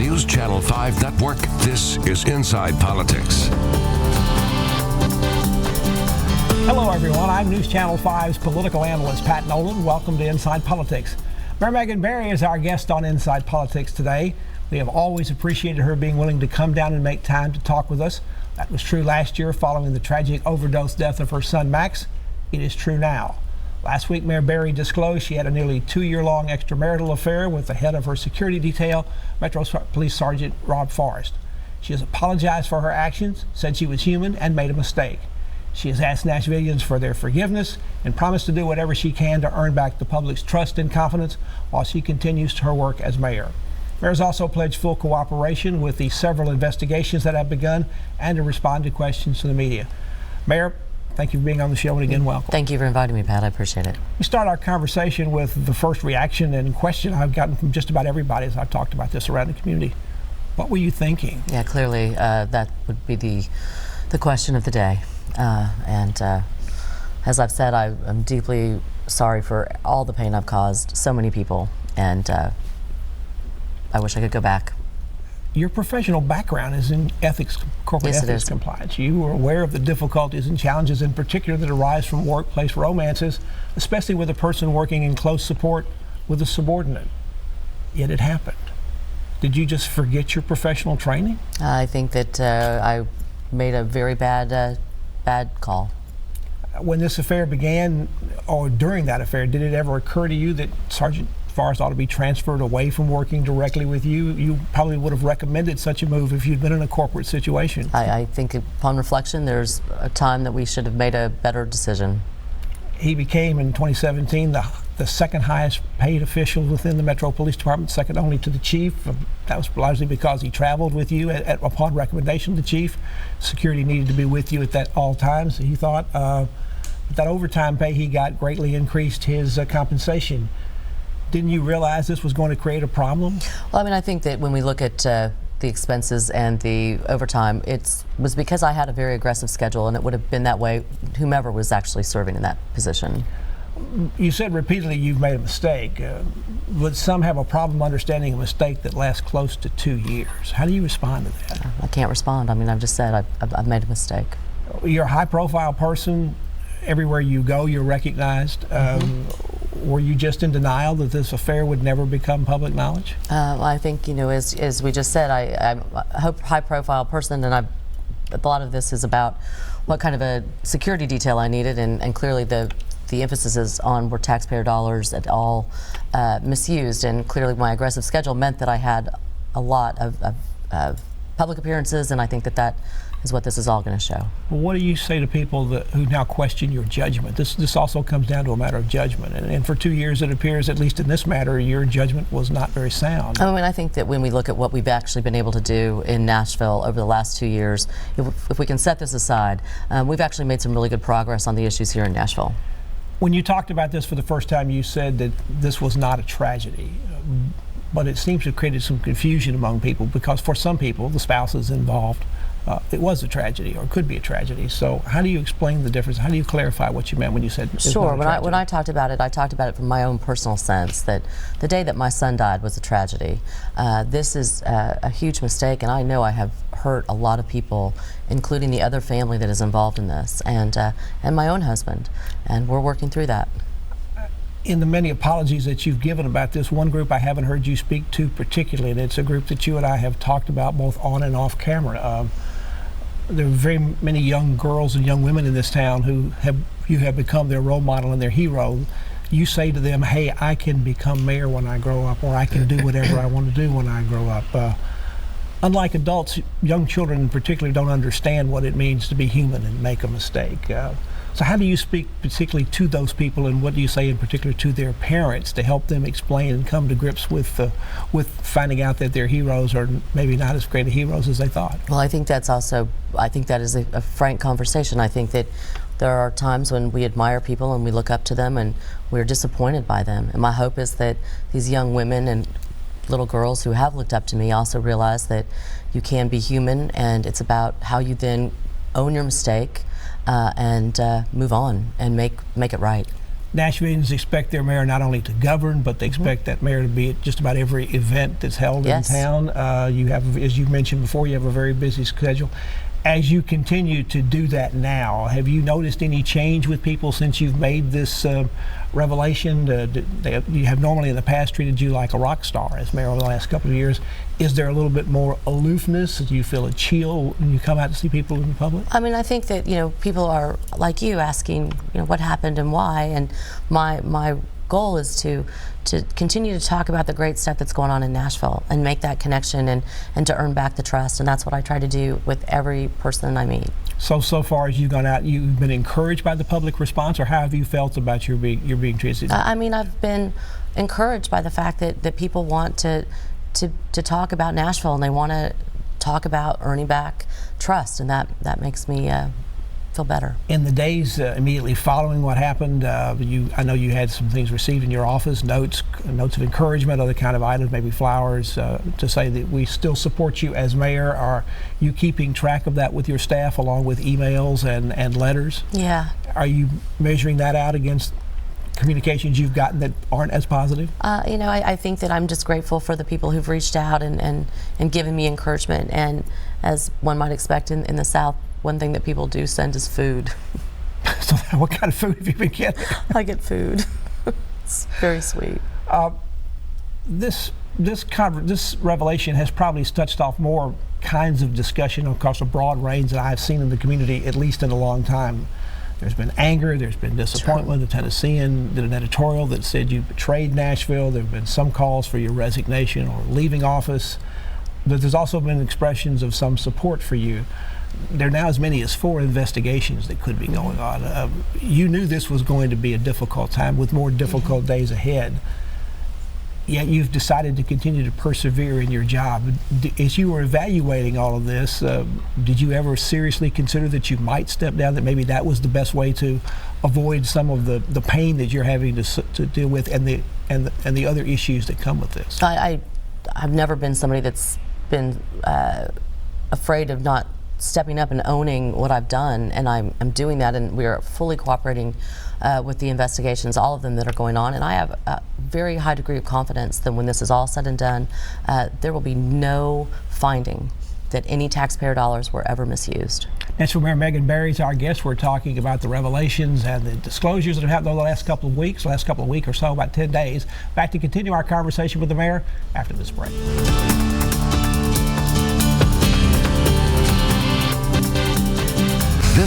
News Channel 5 Network, this is Inside Politics. Hello, everyone. I'm News Channel 5's political analyst, Pat Nolan. Welcome to Inside Politics. Mayor Megan Barry is our guest on Inside Politics today. We have always appreciated her being willing to come down and make time to talk with us. That was true last year following the tragic overdose death of her son, Max. It is true now. Last week, Mayor Barry disclosed she had a nearly 2-year-long extramarital affair with the head of her security detail, Metro Police Sergeant Rob Forrest. She has apologized for her actions, said she was human, and made a mistake. She has asked Nashvillians for their forgiveness and promised to do whatever she can to earn back the public's trust and confidence while she continues her work as mayor. Mayor has also pledged full cooperation with the several investigations that have begun and to respond to questions from the media. Mayor, thank you for being on the show, and again, welcome. Thank you for inviting me, Pat. I appreciate it. We start our conversation with the first reaction and question I've gotten from just about everybody as I've talked about this around the community. What were you thinking? Yeah, clearly that would be the question of the day. As I've said, I'm deeply sorry for all the pain I've caused so many people, and I wish I could go back. Your professional background is in ethics, corporate ethics compliance. You were aware of the difficulties and challenges in particular that arise from workplace romances, especially with a person working in close support with a subordinate. Yet it happened. Did you just forget your professional training? I think that I made a very bad call. When this affair began, or during that affair, did it ever occur to you that Sergeant Forrest ought to be transferred away from working directly with you? You probably would have recommended such a move if you'd been in a corporate situation. I think upon reflection, there's a time that we should have made a better decision. He became, in 2017, the second highest paid official within the Metro Police Department, second only to the chief. That was largely because he traveled with you upon recommendation of the chief. Security needed to be with you at all times, he thought. That overtime pay he got greatly increased his compensation. Didn't you realize this was going to create a problem? Well, I mean, I think that when we look at the expenses and the overtime, it was because I had a very aggressive schedule, and it would have been that way whomever was actually serving in that position. You said repeatedly you've made a mistake. Would some have a problem understanding a mistake that lasts close to 2 years? How do you respond to that? I can't respond. I mean, I've just said I've made a mistake. You're a high-profile person. Everywhere you go, you're recognized. Were you just in denial that this affair would never become public knowledge? I think, as we just said, I'm a high-profile person, and a lot of this is about what kind of a security detail I needed, and clearly the emphasis is on were taxpayer dollars at all misused, and clearly my aggressive schedule meant that I had a lot of public appearances, and I think that is what this is all going to show. Well, what do you say to people who now question your judgment? This also comes down to a matter of judgment, and for 2 years it appears, at least in this matter, your judgment was not very sound. I mean, I think that when we look at what we've actually been able to do in Nashville over the last 2 years, if we can set this aside, we've actually made some really good progress on the issues here in Nashville. When you talked about this for the first time, you said that this was not a tragedy, but it seems to have created some confusion among people, because for some people, the spouses involved, it was a tragedy, or could be a tragedy. So how do you explain the difference? How do you clarify what you meant when you said it's Sure. not a tragedy? When I talked about it from my own personal sense, that the day that my son died was a tragedy. This is a huge mistake, and I know I have hurt a lot of people, including the other family that is involved in this, and my own husband, and we're working through that. In the many apologies that you've given about this, one group I haven't heard you speak to particularly, and it's a group that you and I have talked about both on and off camera. There are very many young girls and young women in this town who you have become their role model and their hero. You say to them, hey, I can become mayor when I grow up, or I can do whatever I want to do when I grow up. Unlike adults, young children in particular don't understand what it means to be human and make a mistake. So how do you speak particularly to those people, and what do you say in particular to their parents to help them explain and come to grips with finding out that their heroes are maybe not as great a heroes as they thought? Well, I think that is a frank conversation. I think that there are times when we admire people and we look up to them and we're disappointed by them. And my hope is that these young women and little girls who have looked up to me also realize that you can be human, and it's about how you then own your mistake and move on and make it right. Nashvillians expect their mayor not only to govern, but they expect that mayor to be at just about every event that's held in town. You have, as you mentioned before, you have a very busy schedule. As you continue to do that now, have you noticed any change with people since you've made this revelation? You have normally in the past treated you like a rock star as mayor over the last couple of years. Is there a little bit more aloofness? Do you feel a chill when you come out to see people in the public? I mean, I think that, people are like you asking, what happened and why, and my goal is to continue to talk about the great stuff that's going on in Nashville and make that connection and to earn back the trust, and that's what I try to do with every person I meet. So far as you've gone out, you've been encouraged by the public response, or how have you felt about your being treated? I mean, I've been encouraged by the fact that people want to talk about Nashville, and they want to talk about earning back trust, and that makes me feel better. In the days immediately following what happened, I know you had some things received in your office, notes of encouragement, other kind of items, maybe flowers, to say that we still support you as mayor. Are you keeping track of that with your staff, along with emails and letters? Yeah. Are you measuring that out against communications you've gotten that aren't as positive? I think that I'm just grateful for the people who've reached out and given me encouragement. And as one might expect in the South, one thing that people do send is food. So what kind of food have you been getting? I get food. It's very sweet. This revelation has probably touched off more kinds of discussion across a broad range that I've seen in the community, at least in a long time. There's been anger, there's been disappointment. The Tennessean did an editorial that said you betrayed Nashville. There have been some calls for your resignation or leaving office. But there's also been expressions of some support for you. There are now as many as 4 investigations that could be going on. You knew this was going to be a difficult time with more difficult days ahead. Yet you've decided to continue to persevere in your job. As you were evaluating all of this, did you ever seriously consider that you might step down, that maybe that was the best way to avoid some of the pain that you're having to deal with and the other issues that come with this? I've never been somebody that's been afraid of not stepping up and owning what I've done, and I'm doing that, and we are fully cooperating with the investigations, all of them that are going on, and I have a very high degree of confidence that when this is all said and done, there will be no finding that any taxpayer dollars were ever misused. Nashville Mayor Megan Barry is our guest. We're talking about the revelations and the disclosures that have happened over the last couple of weeks, about 10 days. Back to continue our conversation with the mayor after this break.